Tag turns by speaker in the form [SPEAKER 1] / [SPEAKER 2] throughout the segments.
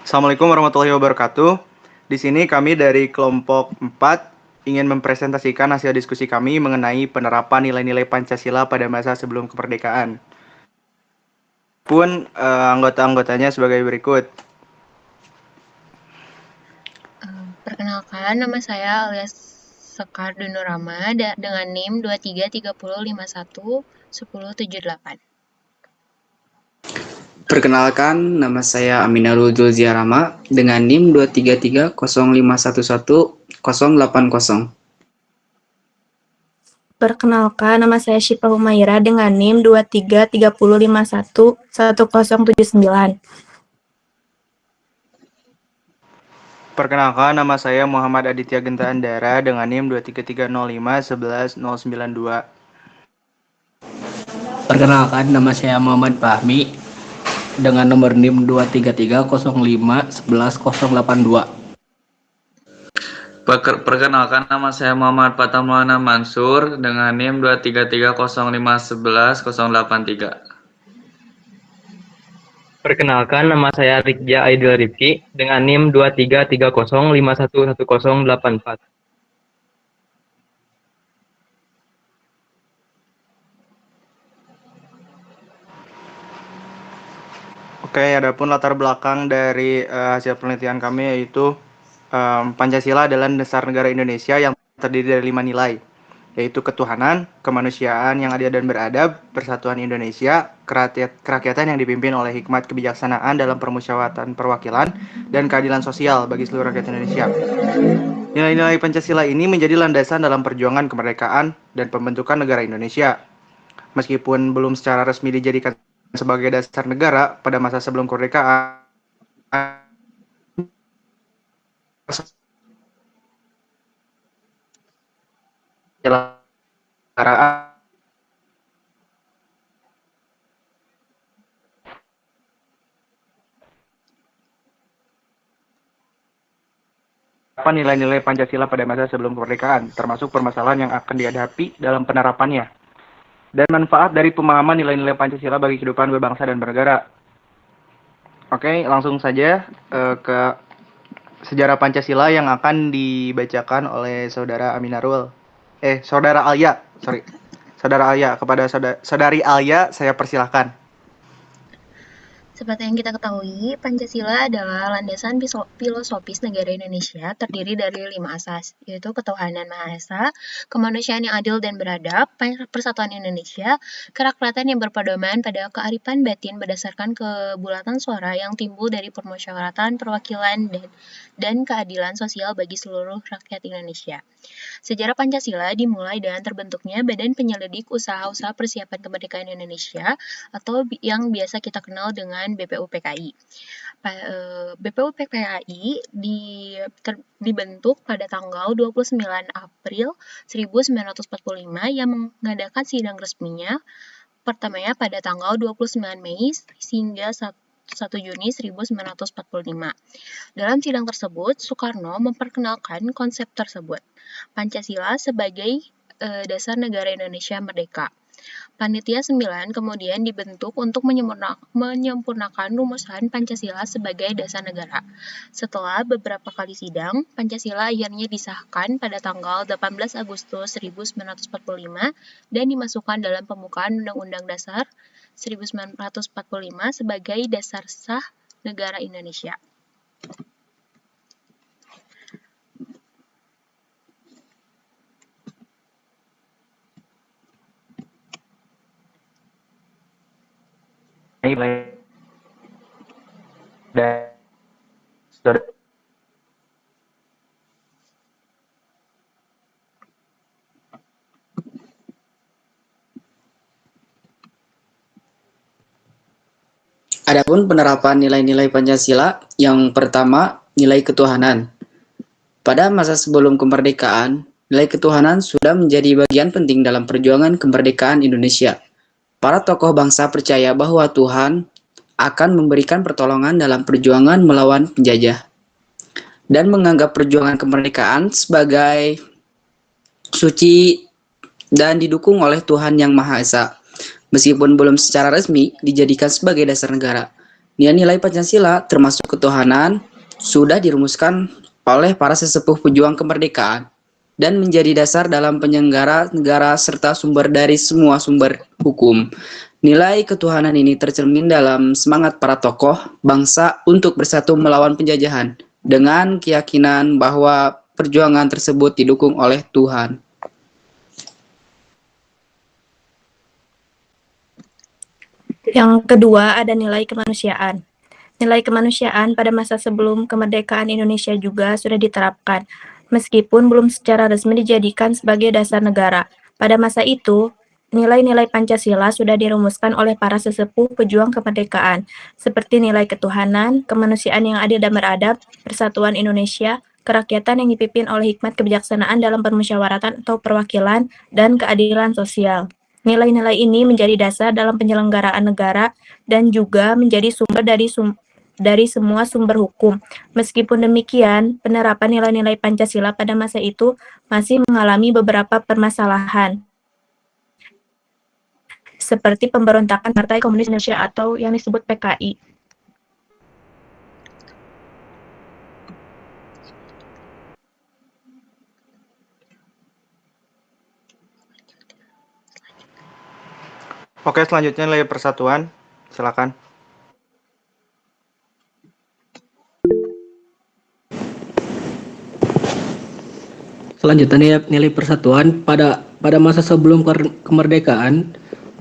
[SPEAKER 1] Assalamualaikum warahmatullahi wabarakatuh. Di sini kami dari kelompok 4 ingin mempresentasikan hasil diskusi kami mengenai penerapan nilai-nilai Pancasila pada masa sebelum kemerdekaan. Anggota-anggotanya sebagai berikut.
[SPEAKER 2] Perkenalkan, nama saya alias Sekar Dunurama dengan NIM 2330511078.
[SPEAKER 3] Perkenalkan, nama saya Aminarul Zulziarama dengan NIM 23305111080.
[SPEAKER 4] Perkenalkan, nama saya Syifa Humaira dengan NIM 2330511079.
[SPEAKER 1] Perkenalkan, nama saya Muhammad Aditya Genta Andara dengan NIM 23305111092.
[SPEAKER 5] Perkenalkan, nama saya Muhammad Fahmi dengan nomor NIM 23305111082.
[SPEAKER 6] Perkenalkan, nama saya Muhammad Fatah Maulana Mansur dengan NIM 23305111083.
[SPEAKER 7] Perkenalkan, nama saya Rikja Aidil Rifki dengan NIM 23305111084.
[SPEAKER 1] Oke, adapun latar belakang dari hasil penelitian kami yaitu Pancasila adalah dasar negara Indonesia yang terdiri dari 5 nilai, yaitu ketuhanan, kemanusiaan yang adil dan beradab, persatuan Indonesia, kerakyatan yang dipimpin oleh hikmat kebijaksanaan dalam permusyawaratan perwakilan, dan keadilan sosial bagi seluruh rakyat Indonesia. Nilai-nilai Pancasila ini menjadi landasan dalam perjuangan kemerdekaan dan pembentukan negara Indonesia. Meskipun belum secara resmi dijadikan sebagai dasar negara pada masa sebelum kemerdekaan, apa nilai-nilai Pancasila pada masa sebelum kemerdekaan, termasuk permasalahan yang akan dihadapi dalam penerapannya, dan manfaat dari pemahaman nilai-nilai Pancasila bagi kehidupan berbangsa dan bernegara. Oke, langsung saja ke sejarah Pancasila yang akan dibacakan oleh Saudara Aminarul. Saudara Alia, sorry. Saudara Alia, kepada Saudari Alia, saya persilahkan.
[SPEAKER 2] Seperti yang kita ketahui, Pancasila adalah landasan filosofis negara Indonesia terdiri dari 5 asas, yaitu ketuhanan Maha Esa, kemanusiaan yang adil dan beradab, persatuan Indonesia, kerakyatan yang berpedoman pada kearifan batin berdasarkan kebulatan suara yang timbul dari permusyawaratan perwakilan dan keadilan sosial bagi seluruh rakyat Indonesia. Sejarah Pancasila dimulai dengan terbentuknya Badan Penyelidik Usaha-Usaha Persiapan Kemerdekaan Indonesia atau yang biasa kita kenal dengan BPUPKI. BPUPKI dibentuk pada tanggal 29 April 1945 yang mengadakan sidang resminya pertamanya pada tanggal 29 Mei hingga 1 Juni 1945. Dalam sidang tersebut, Soekarno memperkenalkan konsep tersebut, Pancasila sebagai dasar negara Indonesia merdeka. Panitia 9 kemudian dibentuk untuk menyempurnakan rumusan Pancasila sebagai dasar negara. Setelah beberapa kali sidang, Pancasila akhirnya disahkan pada tanggal 18 Agustus 1945 dan dimasukkan dalam pembukaan Undang-Undang Dasar 1945 sebagai dasar sah negara Indonesia.
[SPEAKER 3] Adapun penerapan nilai-nilai Pancasila, yang pertama, nilai ketuhanan. Pada masa sebelum kemerdekaan, nilai ketuhanan sudah menjadi bagian penting dalam perjuangan kemerdekaan Indonesia. Para tokoh bangsa percaya bahwa Tuhan akan memberikan pertolongan dalam perjuangan melawan penjajah dan menganggap perjuangan kemerdekaan sebagai suci dan didukung oleh Tuhan Yang Maha Esa. Meskipun belum secara resmi dijadikan sebagai dasar negara, Nilai-nilai Pancasila termasuk ketuhanan sudah dirumuskan oleh para sesepuh pejuang kemerdekaan dan menjadi dasar dalam penyelenggara negara serta sumber dari semua sumber hukum. Nilai ketuhanan ini tercermin dalam semangat para tokoh bangsa untuk bersatu melawan penjajahan dengan keyakinan bahwa perjuangan tersebut didukung oleh Tuhan.
[SPEAKER 4] Yang kedua ada nilai kemanusiaan. Nilai kemanusiaan pada masa sebelum kemerdekaan Indonesia juga sudah diterapkan, meskipun belum secara resmi dijadikan sebagai dasar negara. Pada masa itu, nilai-nilai Pancasila sudah dirumuskan oleh para sesepuh pejuang kemerdekaan, seperti nilai ketuhanan, kemanusiaan yang adil dan beradab, persatuan Indonesia, kerakyatan yang dipimpin oleh hikmat kebijaksanaan dalam permusyawaratan atau perwakilan, dan keadilan sosial. Nilai-nilai ini menjadi dasar dalam penyelenggaraan negara dan juga menjadi sumber dari semua sumber hukum. Meskipun demikian, penerapan nilai-nilai Pancasila pada masa itu masih mengalami beberapa permasalahan, seperti pemberontakan Partai Komunis Indonesia atau yang disebut PKI.
[SPEAKER 1] Oke, selanjutnya nilai persatuan. Silakan.
[SPEAKER 5] Selanjutnya nilai persatuan pada masa sebelum kemerdekaan,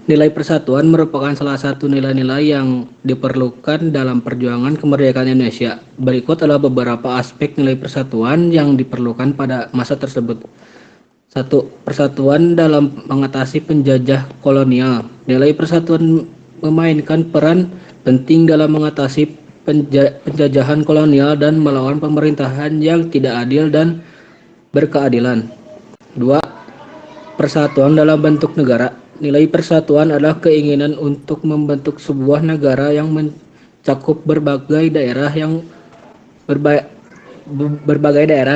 [SPEAKER 5] nilai persatuan merupakan salah satu nilai-nilai yang diperlukan dalam perjuangan kemerdekaan Indonesia. Berikut adalah beberapa aspek nilai persatuan yang diperlukan pada masa tersebut. 1. Persatuan dalam mengatasi penjajah kolonial. Nilai persatuan memainkan peran penting dalam mengatasi penjajahan kolonial dan melawan pemerintahan yang tidak adil dan berkeadilan. 2. Persatuan dalam bentuk negara. Nilai persatuan adalah keinginan untuk membentuk sebuah negara yang mencakup berbagai daerah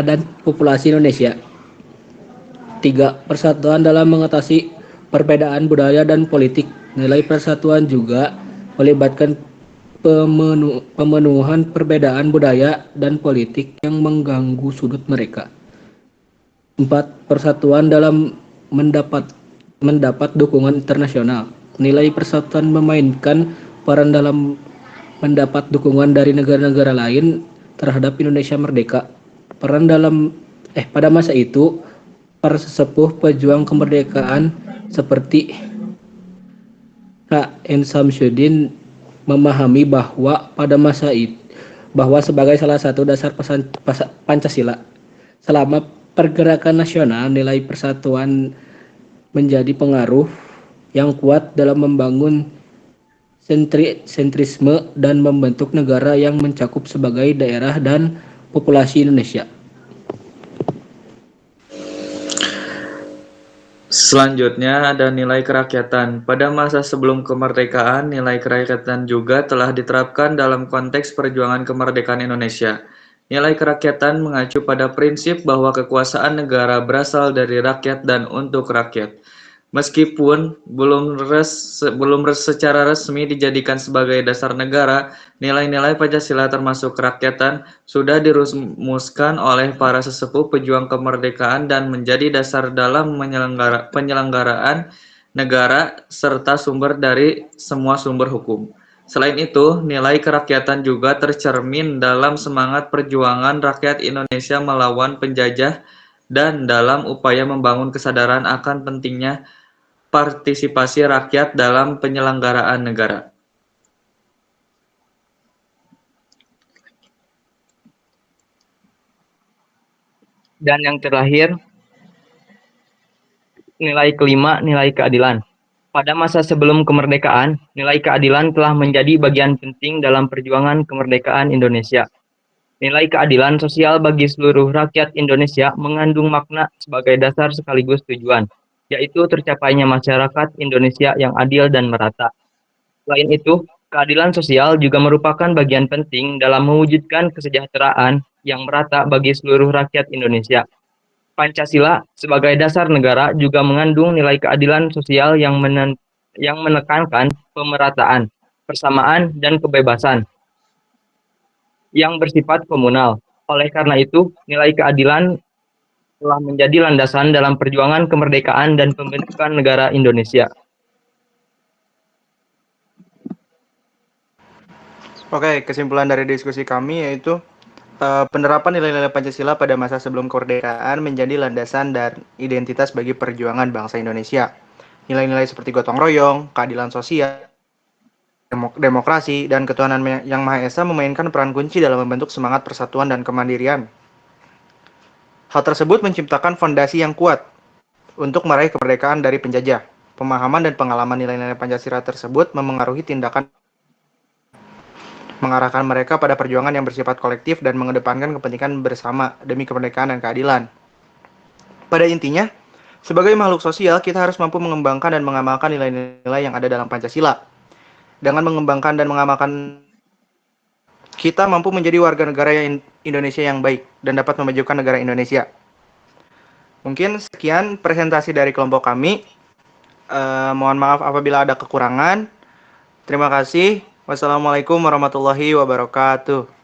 [SPEAKER 5] dan populasi Indonesia. 3. Persatuan dalam mengatasi perbedaan budaya dan politik. Nilai persatuan juga melibatkan pemenuhan perbedaan budaya dan politik yang mengganggu sudut mereka. 4. Persatuan dalam mendapat dukungan internasional. Nilai persatuan memainkan peran dalam mendapat dukungan dari negara-negara lain terhadap Indonesia merdeka. Pada masa itu, para sesepuh pejuang kemerdekaan seperti H.N. Samsudin memahami bahwa sebagai salah satu dasar Pancasila, selama pergerakan nasional, nilai persatuan menjadi pengaruh yang kuat dalam membangun sentrisme dan membentuk negara yang mencakup sebagai daerah dan populasi Indonesia.
[SPEAKER 6] Selanjutnya ada nilai kerakyatan. Pada masa sebelum kemerdekaan, nilai kerakyatan juga telah diterapkan dalam konteks perjuangan kemerdekaan Indonesia. Nilai kerakyatan mengacu pada prinsip bahwa kekuasaan negara berasal dari rakyat dan untuk rakyat. Meskipun belum secara resmi dijadikan sebagai dasar negara, nilai-nilai Pancasila termasuk kerakyatan sudah dirumuskan oleh para sesepuh pejuang kemerdekaan dan menjadi dasar dalam penyelenggaraan negara serta sumber dari semua sumber hukum. Selain itu, nilai kerakyatan juga tercermin dalam semangat perjuangan rakyat Indonesia melawan penjajah dan dalam upaya membangun kesadaran akan pentingnya partisipasi rakyat dalam penyelenggaraan negara.
[SPEAKER 7] Dan yang terakhir, nilai kelima, nilai keadilan. Pada masa sebelum kemerdekaan, nilai keadilan telah menjadi bagian penting dalam perjuangan kemerdekaan Indonesia. Nilai keadilan sosial bagi seluruh rakyat Indonesia mengandung makna sebagai dasar sekaligus tujuan, yaitu tercapainya masyarakat Indonesia yang adil dan merata. Selain itu, keadilan sosial juga merupakan bagian penting dalam mewujudkan kesejahteraan yang merata bagi seluruh rakyat Indonesia. Pancasila sebagai dasar negara juga mengandung nilai keadilan sosial yang menekankan pemerataan, persamaan, dan kebebasan, yang bersifat komunal. Oleh karena itu, nilai keadilan telah menjadi landasan dalam perjuangan kemerdekaan dan pembentukan negara Indonesia.
[SPEAKER 1] Oke, kesimpulan dari diskusi kami yaitu penerapan nilai-nilai Pancasila pada masa sebelum kemerdekaan menjadi landasan dan identitas bagi perjuangan bangsa Indonesia. Nilai-nilai seperti gotong royong, keadilan sosial, demokrasi, dan ketuhanan yang Maha Esa memainkan peran kunci dalam membentuk semangat persatuan dan kemandirian. Hal tersebut menciptakan fondasi yang kuat untuk meraih kemerdekaan dari penjajah. Pemahaman dan pengalaman nilai-nilai Pancasila tersebut memengaruhi tindakan mengarahkan mereka pada perjuangan yang bersifat kolektif dan mengedepankan kepentingan bersama demi kemerdekaan dan keadilan. Pada intinya, sebagai makhluk sosial, kita harus mampu mengembangkan dan mengamalkan nilai-nilai yang ada dalam Pancasila. Dengan mengembangkan dan mengamalkan, kita mampu menjadi warga negara Indonesia yang baik dan dapat memajukan negara Indonesia. Mungkin sekian presentasi dari kelompok kami. Mohon maaf apabila ada kekurangan. Terima kasih. Wassalamualaikum warahmatullahi wabarakatuh.